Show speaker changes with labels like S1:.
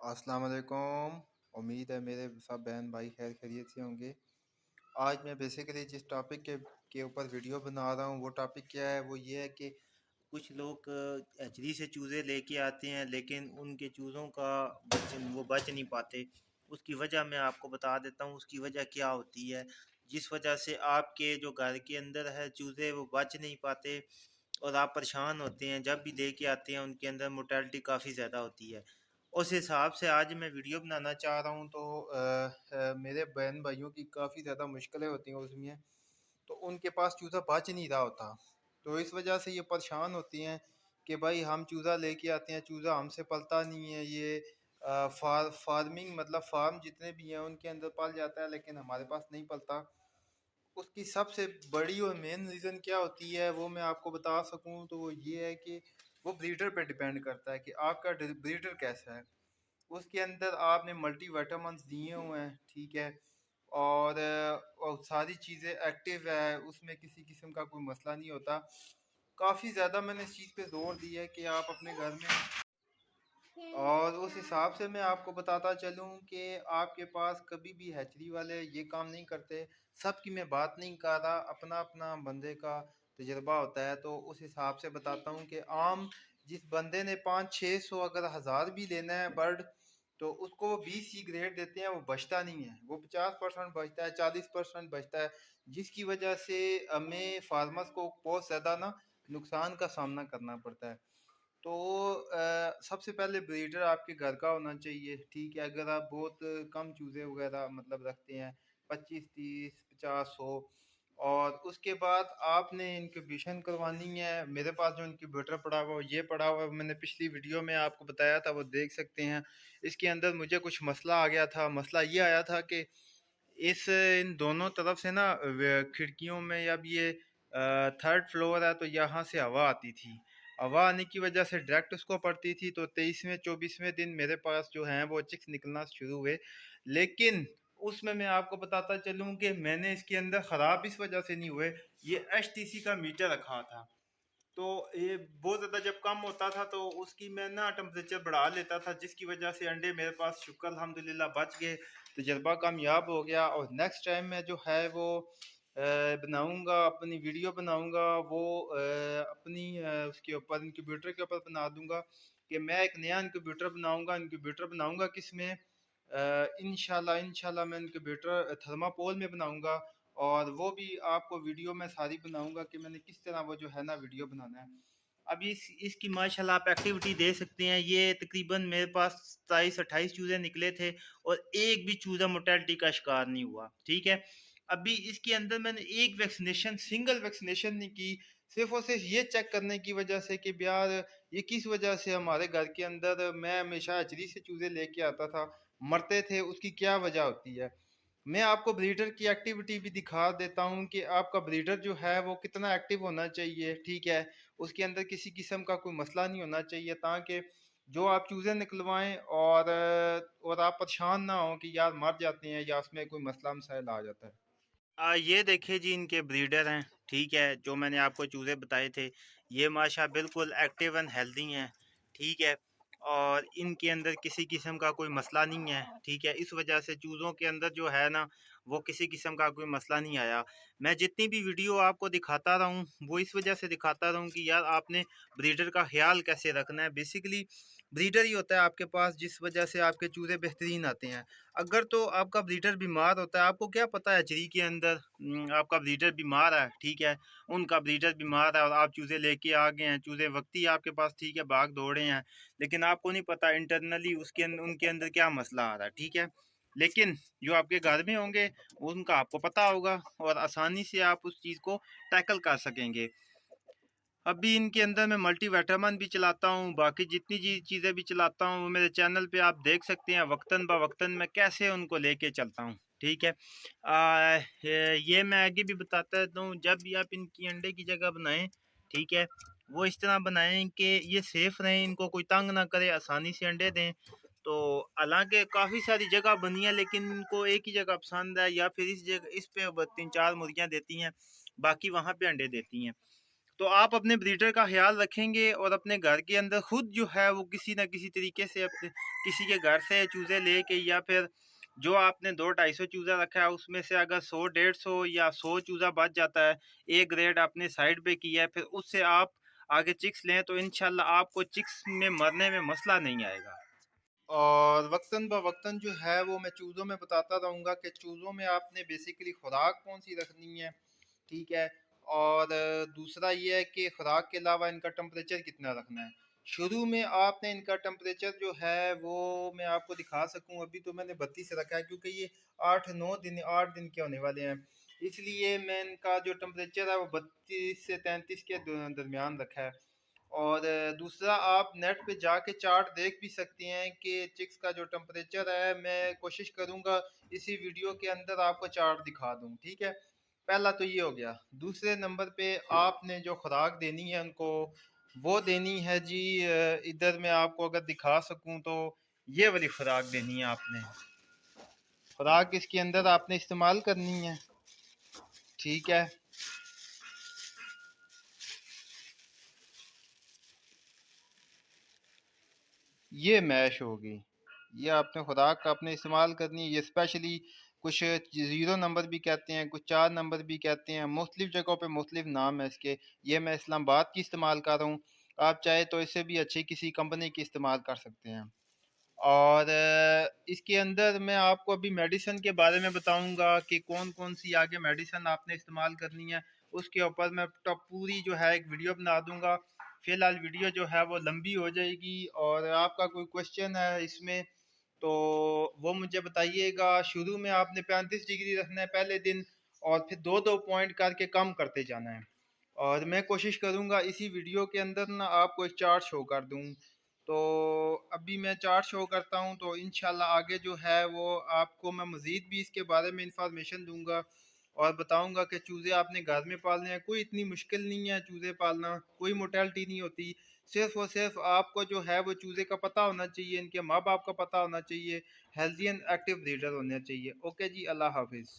S1: अस्सलाम वालेकुम। उम्मीद है मेरे सब बहन भाई खैर खैरियत से होंगे। आज मैं बेसिकली जिस टॉपिक के ऊपर वीडियो बना रहा हूँ वो टॉपिक क्या है, वो ये है कि कुछ लोग एचडी से चूज़े लेके आते हैं लेकिन उनके चूज़ों का वो बच नहीं पाते। उसकी वजह मैं आपको बता देता हूँ, उसकी वजह क्या होती है जिस वजह से आपके जो घर के अंदर है चूज़े वो बच नहीं पाते और आप परेशान होते हैं। जब भी लेके आते हैं उनके अंदर मोर्टेलिटी काफ़ी ज़्यादा होती है। उस हिसाब से आज मैं वीडियो बनाना चाह रहा हूँ। तो मेरे बहन भाइयों की काफ़ी ज़्यादा मुश्किलें होती हैं उसमें, तो उनके पास चूज़ा बच नहीं रहा होता। तो इस वजह से ये परेशान होती हैं कि भाई हम चूज़ा लेके आते हैं, चूज़ा हमसे पलता नहीं है। ये फार्मिंग मतलब फार्म जितने भी हैं उनके अंदर पल जाता है लेकिन हमारे पास नहीं पलता। उसकी सबसे बड़ी और मेन रीज़न क्या होती है वो मैं आपको बता सकूं तो वो ये है कि वो ब्रीडर पे डिपेंड करता है कि आपका ब्रीडर कैसा है। उसके अंदर आपने मल्टी विटामिन्स दिए हुए हैं, ठीक है, और सारी चीज़ें एक्टिव है, उसमें किसी किस्म का कोई मसला नहीं होता। काफ़ी ज़्यादा मैंने इस चीज़ पे जोर दिया है कि आप अपने घर में, और उस हिसाब से मैं आपको बताता चलूँ कि आपके पास कभी भी हैचरी वाले ये काम नहीं करते। सबकी मैं बात नहीं कर रहा, अपना अपना बंदे का तजुर्बा होता है। तो उस हिसाब से बताता हूँ कि आम जिस बंदे ने 500-600 अगर हज़ार भी लेना है बर्ड, तो उसको वो 20 ही ग्रेड देते हैं, वो बचता नहीं है। वो 50% बचता है, 40% बचता है, जिसकी वजह से हमें फार्मर्स को बहुत ज़्यादा ना नुकसान का सामना करना पड़ता है। तो सबसे पहले ब्रीडर आपके घर का होना चाहिए, ठीक है। अगर आप बहुत कम चूज़े वगैरह मतलब रखते हैं, 25 30 50 100, और उसके बाद आपने इंक्यूबेशन करवानी है। मेरे पास जो इंक्यूबेटर पड़ा हुआ ये पड़ा हुआ है, मैंने पिछली वीडियो में आपको बताया था, वो देख सकते हैं। इसके अंदर मुझे कुछ मसला आ गया था। मसला ये आया था कि इस इन दोनों तरफ से ना खिड़कियों में, अब ये थर्ड फ्लोर है तो यहाँ से हवा आती थी। हवा आने की वजह से डायरेक्ट उसको पड़ती थी। तो 23वें 24वें दिन मेरे पास जो हैं वो चिक्स निकलना शुरू हुए। लेकिन उसमें मैं आपको बताता चलूँ कि मैंने इसके अंदर ख़राब इस वजह से नहीं हुए, ये एचटीसी का मीटर रखा था। तो ये बहुत ज़्यादा जब कम होता था तो उसकी मैं ना टेम्परेचर बढ़ा लेता था, जिसकी वजह से अंडे मेरे पास शुक्र अल्हम्दुलिल्लाह बच गए। तजर्बा कामयाब हो गया। और नेक्स्ट टाइम मैं जो है वो बनाऊंगा, अपनी वीडियो बनाऊंगा वो अपनी उसके ऊपर इंक्यूबेटर के ऊपर बना दूंगा कि मैं एक नया इंक्यूबेटर बनाऊंगा। इंक्यूबेटर बनाऊंगा किस में, इंशाल्लाह इंशाल्लाह मैं इंक्यूबेटर थर्मापोल में बनाऊंगा। और वो भी आपको वीडियो में सारी बनाऊंगा कि मैंने किस तरह वो जो है ना वीडियो बनाना है। अब इसकी माशाल्लाह आप एक्टिविटी दे सकते हैं। ये तकरीबन मेरे पास 27 28 चूज़े निकले थे और एक भी चूज़ा मोर्टेलिटी का शिकार नहीं हुआ, ठीक है। अभी इसके अंदर मैंने एक वैक्सीनेशन, सिंगल वैक्सीनेशन नहीं की, सिर्फ और सिर्फ ये चेक करने की वजह से कि यार ये किस वजह से हमारे घर के अंदर, मैं हमेशा अचरी से चूज़े लेके आता था, मरते थे, उसकी क्या वजह होती है। मैं आपको ब्रीडर की एक्टिविटी भी दिखा देता हूँ कि आपका ब्रीडर जो है वो कितना एक्टिव होना चाहिए, ठीक है। उसके अंदर किसी किस्म का कोई मसला नहीं होना चाहिए, ताकि जो आप चूज़े निकलवाएं और आप परेशान ना हो कि यार मर जाते हैं या उसमें कोई मसला मसाइल आ जाता है। ये देखिए जी, इनके ब्रीडर हैं, ठीक है। जो मैंने आपको चूज़े बताए थे ये माशा बिल्कुल एक्टिव एंड हेल्दी हैं, ठीक है। और इनके अंदर किसी किस्म का कोई मसला नहीं है, ठीक है। इस वजह से चूज़ों के अंदर जो है ना वो किसी किस्म का कोई मसला नहीं आया। मैं जितनी भी वीडियो आपको दिखाता रहा हूँ वो इस वजह से दिखाता रहा हूँ कि यार आपने ब्रीडर का ख्याल कैसे रखना है। बेसिकली ब्रीडर ही होता है आपके पास जिस वजह से आपके चूज़े बेहतरीन आते हैं। अगर तो आपका ब्रीडर बीमार होता है, आपको क्या पता है चरी के अंदर आपका ब्रीडर बीमार है, ठीक है। उनका ब्रीडर बीमार है और आप चूज़े लेके आ गए हैं, चूज़े वक्ती आपके पास, ठीक है, भाग दौड़े हैं, लेकिन आपको नहीं पता इंटरनली उनके अंदर क्या मसला आ रहा है, ठीक है। लेकिन जो आपके घर में होंगे उनका आपको पता होगा और आसानी से आप उस चीज़ को टैकल कर सकेंगे। अभी इनके अंदर मैं मल्टीविटामिन भी चलाता हूँ, बाकी जितनी चीज़ें भी चलाता हूँ वो मेरे चैनल पे आप देख सकते हैं वक्तन ब वक्तन मैं कैसे उनको लेके चलता हूँ, ठीक है। ये मैं आगे भी बताता रहता हूँ। जब भी आप इनकी अंडे की जगह बनाएं, ठीक है, वो इस तरह बनाएं कि ये सेफ रहें, इनको कोई तंग ना करे, आसानी से अंडे दें। तो हालांकि काफ़ी सारी जगह बनी है लेकिन इनको एक ही जगह पसंद है, या फिर इस जगह इस पे 3 4 मुर्गियाँ देती हैं, बाकी वहाँ पे अंडे देती हैं। तो आप अपने ब्रीडर का ख्याल रखेंगे और अपने घर के अंदर खुद जो है वो किसी न किसी तरीके से अपने किसी के घर से चूज़े लेके, या फिर जो आपने 200-250 चूज़ा रखा है उसमें से अगर 100-150 या 100 चूज़ा बच जाता है, ए ग्रेड आपने साइड पे किया है, फिर उससे आप आगे चिक्स लें तो इंशाल्लाह आपको चिक्स में मरने में मसला नहीं आएगा। और वक्तन ब वक्तन जो है वो मैं चूज़ों में बताता रहूँगा कि चूज़ों में आपने बेसिकली खुराक कौन सी रखनी है, ठीक है। और दूसरा ये है कि खुराक के अलावा इनका टेम्परेचर कितना रखना है। शुरू में आपने इनका टेम्परेचर जो है वो मैं आपको दिखा सकूं, अभी तो मैंने 32 रखा है क्योंकि ये 8 दिन के होने वाले हैं, इसलिए मैं इनका जो टेम्परेचर है वो 32 से 33 के दरमियान रखा है। और दूसरा आप नेट पे जाके चार्ट देख भी सकते हैं कि चिक्स का जो टेम्परेचर है, मैं कोशिश करूंगा इसी वीडियो के अंदर आपको चार्ट दिखा दूं, ठीक है। पहला तो ये हो गया। दूसरे नंबर पे आपने जो खुराक देनी है उनको, वो देनी है जी इधर मैं आपको अगर दिखा सकूं तो ये वाली खुराक देनी है आपने। खुराक इसके अंदर आपने इस्तेमाल करनी है, ठीक है। ये मैश होगी, ये आपने खुराक का आपने इस्तेमाल करनी है। ये स्पेशली कुछ 0 नंबर भी कहते हैं, कुछ 4 नंबर भी कहते हैं, मुख्तलिफ जगहों पे मुख्तलिफ नाम है इसके। ये मैं इस्लामाबाद की इस्तेमाल कर रहा हूँ, आप चाहे तो इससे भी अच्छी किसी कंपनी की इस्तेमाल कर सकते हैं। और इसके अंदर मैं आपको अभी मेडिसिन के बारे में बताऊंगा कि कौन कौन सी आगे मेडिसिन आपने इस्तेमाल करनी है। उसके ऊपर मैं पूरी जो है एक वीडियो बना दूंगा। फिलहाल वीडियो जो है वो लंबी हो जाएगी, और आपका कोई क्वेश्चन है इसमें तो वो मुझे बताइएगा। शुरू में आपने 35 डिग्री रखना है पहले दिन, और फिर दो दो पॉइंट करके कम करते जाना है। और मैं कोशिश करूंगा इसी वीडियो के अंदर ना आपको एक चार्ट शो कर दूं। तो अभी मैं चार्ट शो करता हूं, तो इंशाल्लाह आगे जो है वो आपको मैं मज़ीद भी इसके बारे में इंफॉर्मेशन दूंगा और बताऊंगा कि चूज़े आपने घर में पालने हैं। कोई इतनी मुश्किल नहीं है चूज़े पालना, कोई मोटेलिटी नहीं होती। सिर्फ और सिर्फ आपको जो है वो चूज़े का पता होना चाहिए, इनके माँ बाप का पता होना चाहिए, हेल्दी एंड एक्टिव ब्रीडर होना चाहिए। ओके जी, अल्लाह हाफिज़।